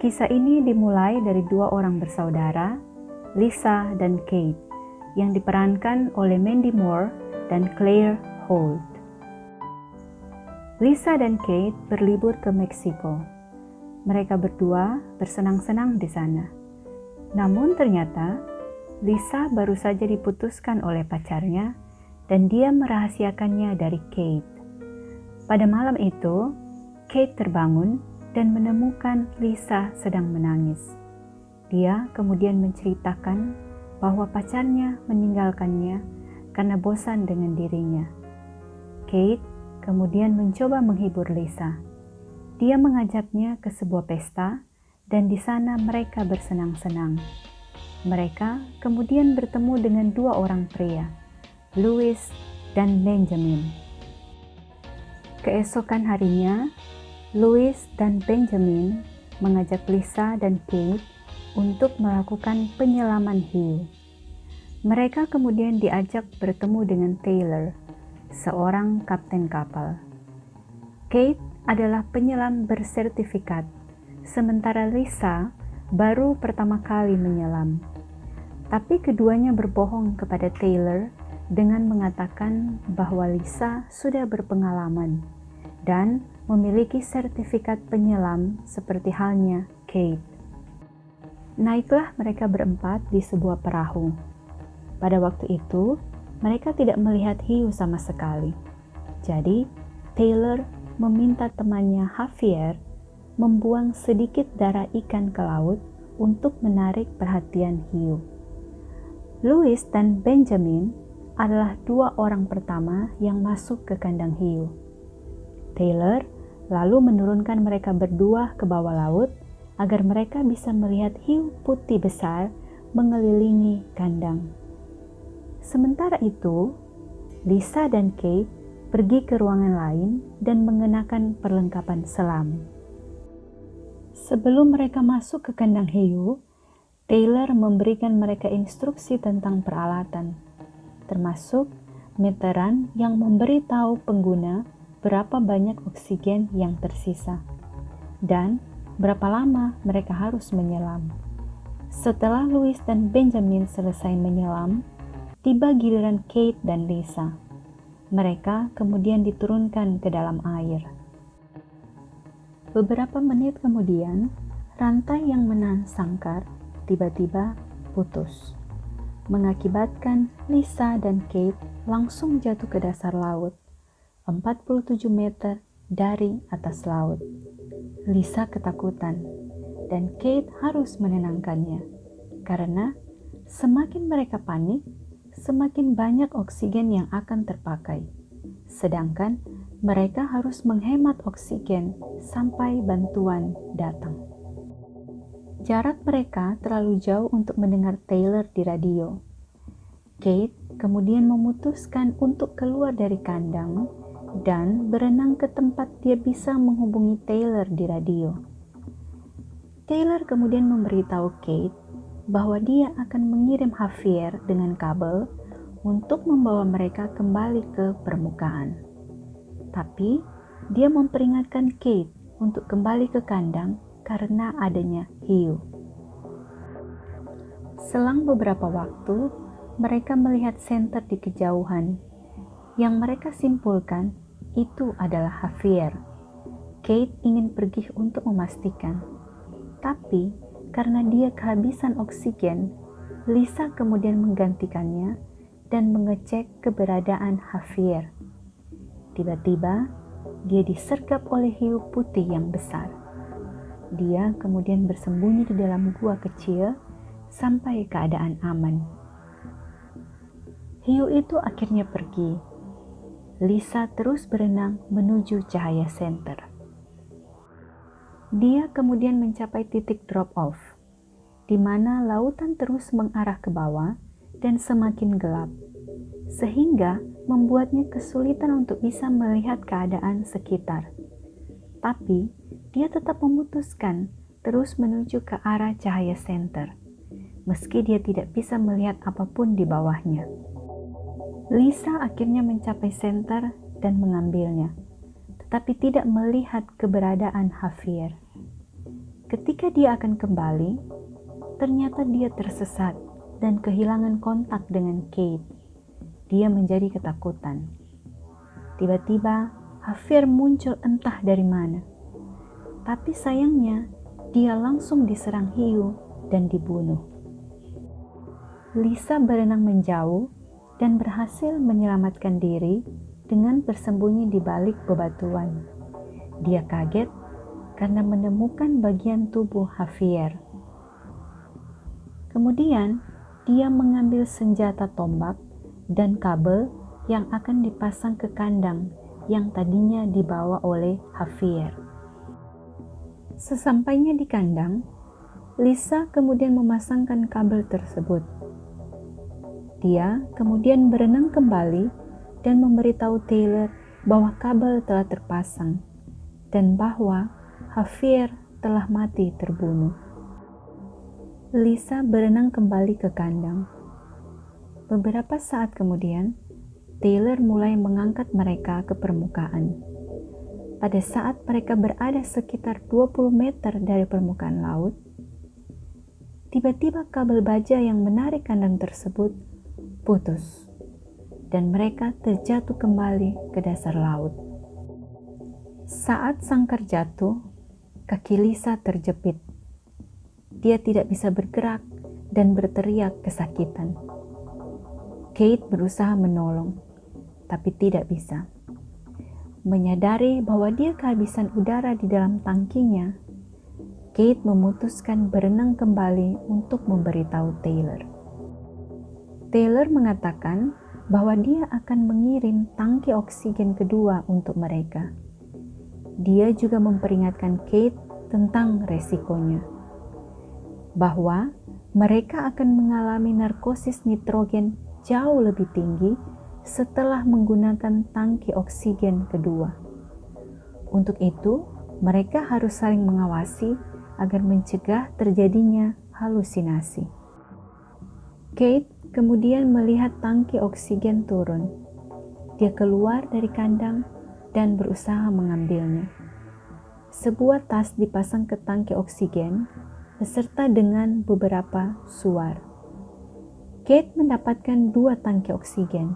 Kisah ini dimulai dari dua orang bersaudara, Lisa dan Kate, yang diperankan oleh Mandy Moore dan Claire Holt. Lisa dan Kate berlibur ke Meksiko. Mereka berdua bersenang-senang di sana. Namun ternyata Lisa baru saja diputuskan oleh pacarnya dan dia merahasiakannya dari Kate. Pada malam itu, Kate terbangun dan menemukan Lisa sedang menangis. Dia kemudian menceritakan bahwa pacarnya meninggalkannya karena bosan dengan dirinya. Kate kemudian mencoba menghibur Lisa. Dia mengajaknya ke sebuah pesta dan di sana mereka bersenang-senang. Mereka kemudian bertemu dengan dua orang pria, Louis dan Benjamin. Keesokan harinya, Louis dan Benjamin mengajak Lisa dan Kate untuk melakukan penyelaman hiu. Mereka kemudian diajak bertemu dengan Taylor, seorang kapten kapal. Kate adalah penyelam bersertifikat, sementara Lisa baru pertama kali menyelam. Tapi keduanya berbohong kepada Taylor dengan mengatakan bahwa Lisa sudah berpengalaman dan memiliki sertifikat penyelam seperti halnya Kate. Naiklah mereka berempat di sebuah perahu. Pada waktu itu, mereka tidak melihat hiu sama sekali. Jadi, Taylor meminta temannya Javier membuang sedikit darah ikan ke laut untuk menarik perhatian hiu. Louis dan Benjamin adalah dua orang pertama yang masuk ke kandang hiu. Taylor lalu menurunkan mereka berdua ke bawah laut agar mereka bisa melihat hiu putih besar mengelilingi kandang. Sementara itu, Lisa dan Kate pergi ke ruangan lain dan mengenakan perlengkapan selam. Sebelum mereka masuk ke kandang hiu, Taylor memberikan mereka instruksi tentang peralatan, termasuk meteran yang memberitahu pengguna berapa banyak oksigen yang tersisa dan berapa lama mereka harus menyelam. Setelah Louis dan Benjamin selesai menyelam, tiba giliran Kate dan Lisa. Mereka kemudian diturunkan ke dalam air. Beberapa menit kemudian, rantai yang menahan sangkar tiba-tiba putus, mengakibatkan Lisa dan Kate langsung jatuh ke dasar laut, 47 meter dari atas laut. Lisa ketakutan, dan Kate harus menenangkannya, karena semakin mereka panik, semakin banyak oksigen yang akan terpakai, sedangkan mereka harus menghemat oksigen sampai bantuan datang. Jarak mereka terlalu jauh untuk mendengar Taylor di radio. Kate kemudian memutuskan untuk keluar dari kandang dan berenang ke tempat dia bisa menghubungi Taylor di radio. Taylor kemudian memberitahu Kate bahwa dia akan mengirim Javier dengan kabel untuk membawa mereka kembali ke permukaan. Tapi dia memperingatkan Kate untuk kembali ke kandang karena adanya hiu. Selang beberapa waktu, mereka melihat senter di kejauhan. Yang mereka simpulkan itu adalah Javier. Kate ingin pergi untuk memastikan. Tapi karena dia kehabisan oksigen, Lisa kemudian menggantikannya dan mengecek keberadaan Javier. Tiba-tiba, dia disergap oleh hiu putih yang besar. Dia kemudian bersembunyi di dalam gua kecil sampai keadaan aman. Hiu itu akhirnya pergi. Lisa terus berenang menuju cahaya senter. Dia kemudian mencapai titik drop-off, di mana lautan terus mengarah ke bawah dan semakin gelap, sehingga membuatnya kesulitan untuk bisa melihat keadaan sekitar. Tapi, dia tetap memutuskan terus menuju ke arah cahaya senter, meski dia tidak bisa melihat apapun di bawahnya. Lisa akhirnya mencapai senter dan mengambilnya, tetapi tidak melihat keberadaan Javier. Ketika dia akan kembali, ternyata dia tersesat dan kehilangan kontak dengan Kate. Dia menjadi ketakutan. Tiba-tiba, Javier muncul entah dari mana. Tapi sayangnya, dia langsung diserang hiu dan dibunuh. Lisa berenang menjauh dan berhasil menyelamatkan diri dengan bersembunyi di balik bebatuan. Dia kaget karena menemukan bagian tubuh Javier. Kemudian, dia mengambil senjata tombak dan kabel yang akan dipasang ke kandang yang tadinya dibawa oleh Javier. Sesampainya di kandang, Lisa kemudian memasangkan kabel tersebut. Dia kemudian berenang kembali dan memberitahu Taylor bahwa kabel telah terpasang dan bahwa Javier telah mati terbunuh. Lisa berenang kembali ke kandang. Beberapa saat kemudian, Taylor mulai mengangkat mereka ke permukaan. Pada saat mereka berada sekitar 20 meter dari permukaan laut, tiba-tiba kabel baja yang menarik kandang tersebut putus, dan mereka terjatuh kembali ke dasar laut. Saat sangkar jatuh, kaki Lisa terjepit. Dia tidak bisa bergerak dan berteriak kesakitan. Kate berusaha menolong, tapi tidak bisa. Menyadari bahwa dia kehabisan udara di dalam tangkinya, Kate memutuskan berenang kembali untuk memberitahu Taylor. Taylor mengatakan bahwa dia akan mengirim tangki oksigen kedua untuk mereka. Dia juga memperingatkan Kate tentang resikonya, bahwa mereka akan mengalami narkosis nitrogen jauh lebih tinggi setelah menggunakan tangki oksigen kedua. Untuk itu, mereka harus saling mengawasi agar mencegah terjadinya halusinasi. Kate kemudian melihat tangki oksigen turun. Dia keluar dari kandang dan berusaha mengambilnya. Sebuah tas dipasang ke tangki oksigen beserta dengan beberapa suar. Kate mendapatkan 2 tangki oksigen,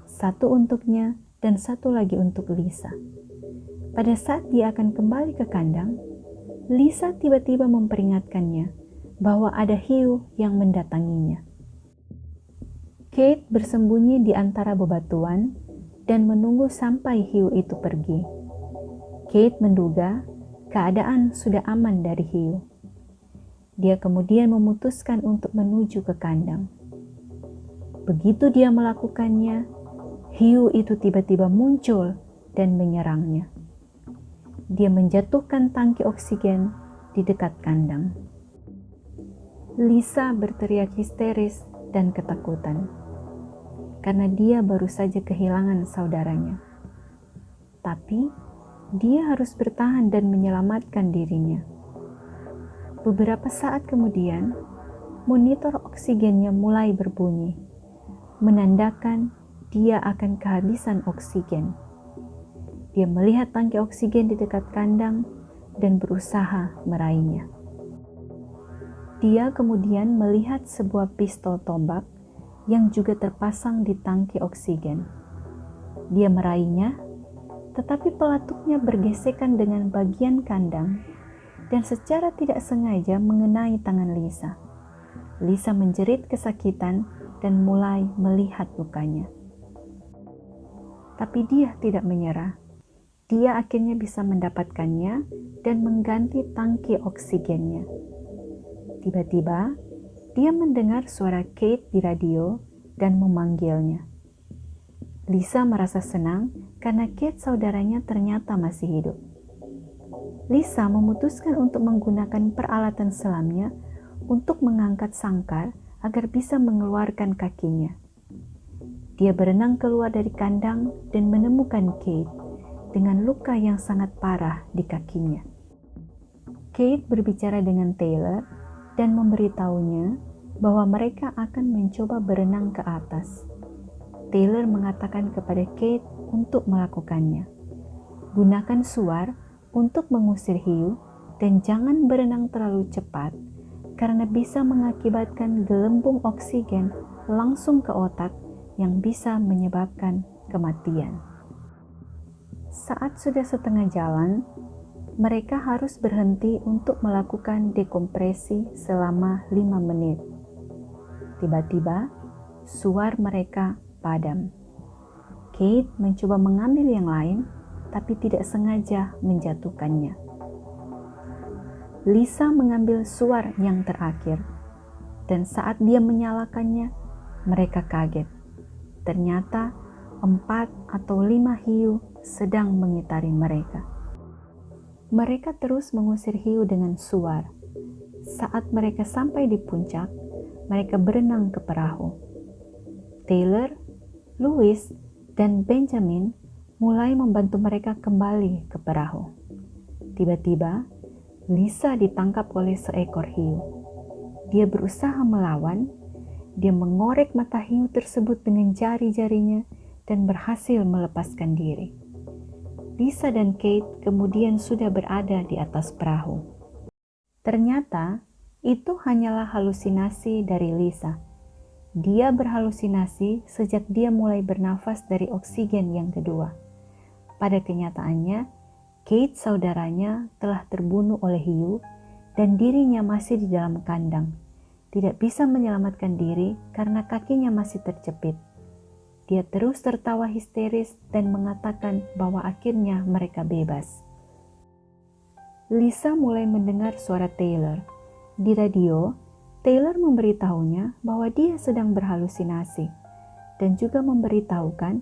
satu untuknya dan satu lagi untuk Lisa. Pada saat dia akan kembali ke kandang, Lisa tiba-tiba memperingatkannya bahwa ada hiu yang mendatanginya. Kate bersembunyi di antara bebatuan dan menunggu sampai hiu itu pergi. Kate menduga keadaan sudah aman dari hiu. Dia kemudian memutuskan untuk menuju ke kandang. Begitu dia melakukannya, hiu itu tiba-tiba muncul dan menyerangnya. Dia menjatuhkan tangki oksigen di dekat kandang. Lisa berteriak histeris dan ketakutan karena dia baru saja kehilangan saudaranya. Tapi dia harus bertahan dan menyelamatkan dirinya. Beberapa saat kemudian, monitor oksigennya mulai berbunyi, menandakan dia akan kehabisan oksigen. Dia melihat tangki oksigen di dekat kandang dan berusaha meraihnya. Dia kemudian melihat sebuah pistol tombak yang juga terpasang di tangki oksigen. Dia meraihnya, tetapi pelatuknya bergesekan dengan bagian kandang dan secara tidak sengaja mengenai tangan Lisa. Lisa menjerit kesakitan dan mulai melihat lukanya. Tapi dia tidak menyerah. Dia akhirnya bisa mendapatkannya dan mengganti tangki oksigennya. Tiba-tiba, dia mendengar suara Kate di radio dan memanggilnya. Lisa merasa senang karena Kate saudaranya ternyata masih hidup. Lisa memutuskan untuk menggunakan peralatan selamnya untuk mengangkat sangkar agar bisa mengeluarkan kakinya. Dia berenang keluar dari kandang dan menemukan Kate dengan luka yang sangat parah di kakinya. Kate berbicara dengan Taylor dan memberitahunya bahwa mereka akan mencoba berenang ke atas. Taylor mengatakan kepada Kate untuk melakukannya. Gunakan suar untuk mengusir hiu dan jangan berenang terlalu cepat karena bisa mengakibatkan gelembung oksigen langsung ke otak yang bisa menyebabkan kematian. Saat sudah setengah jalan, mereka harus berhenti untuk melakukan dekompresi selama 5 menit. Tiba-tiba, suar mereka padam. Kate mencoba mengambil yang lain, tapi tidak sengaja menjatuhkannya. Lisa mengambil suar yang terakhir, dan saat dia menyalakannya, mereka kaget. Ternyata 4 atau 5 hiu sedang mengitari mereka. Mereka terus mengusir hiu dengan suar. Saat mereka sampai di puncak, mereka berenang ke perahu. Taylor, Louis, dan Benjamin mulai membantu mereka kembali ke perahu. Tiba-tiba, Lisa ditangkap oleh seekor hiu. Dia berusaha melawan. Dia mengorek mata hiu tersebut dengan jari-jarinya dan berhasil melepaskan diri. Lisa dan Kate kemudian sudah berada di atas perahu. Ternyata itu hanyalah halusinasi dari Lisa. Dia berhalusinasi sejak dia mulai bernafas dari oksigen yang kedua. Pada kenyataannya, Kate saudaranya telah terbunuh oleh hiu dan dirinya masih di dalam kandang. Tidak bisa menyelamatkan diri karena kakinya masih terjepit. Dia terus tertawa histeris dan mengatakan bahwa akhirnya mereka bebas. Lisa mulai mendengar suara Taylor. Di radio, Taylor memberitahunya bahwa dia sedang berhalusinasi dan juga memberitahukan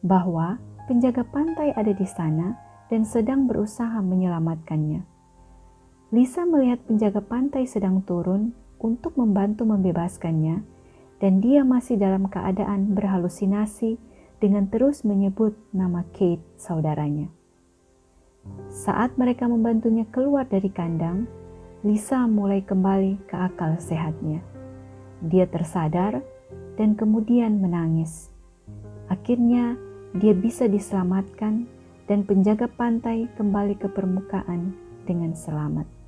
bahwa penjaga pantai ada di sana dan sedang berusaha menyelamatkannya. Lisa melihat penjaga pantai sedang turun untuk membantu membebaskannya, dan dia masih dalam keadaan berhalusinasi dengan terus menyebut nama Kate, saudaranya. Saat mereka membantunya keluar dari kandang, Lisa mulai kembali ke akal sehatnya. Dia tersadar dan kemudian menangis. Akhirnya, dia bisa diselamatkan dan penjaga pantai kembali ke permukaan dengan selamat.